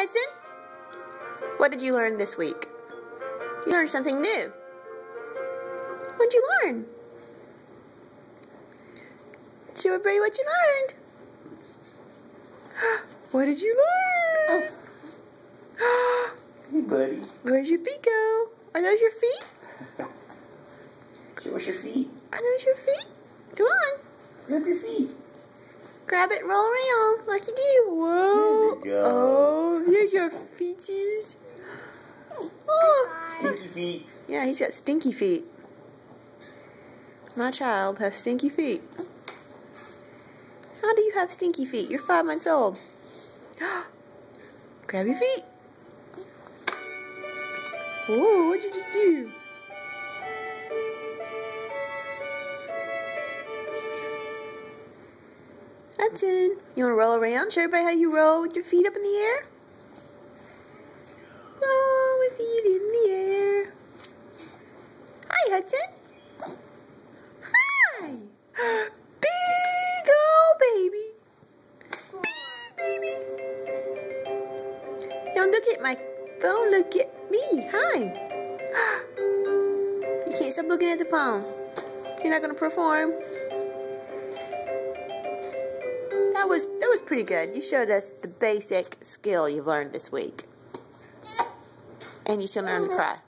Hudson. What did you learn this week? You learned something new. What'd you learn? Show everybody what you learned. What did you learn? Hey, buddy. Where'd your feet go? Are those your feet? Show us your feet. Are those your feet? Come on. Grab your feet. Grab it and roll around like you do. Whoa. There you go. Oh, here's your feeties. Oh. Stinky feet. Yeah, he's got stinky feet. My child has stinky feet. How do you have stinky feet? You're 5 months old. Grab your feet. Whoa, what'd you just do? Hudson, you want to roll around? Show everybody how you roll with your feet up in the air. Roll with feet in the air. Hi, Hudson. Hi. Big old baby. Big baby. Don't look at my phone. Look at me. Hi. You can't stop looking at the phone. You're not going to perform. That was pretty good. You showed us the basic skill you've learned this week. And you still learned to cry.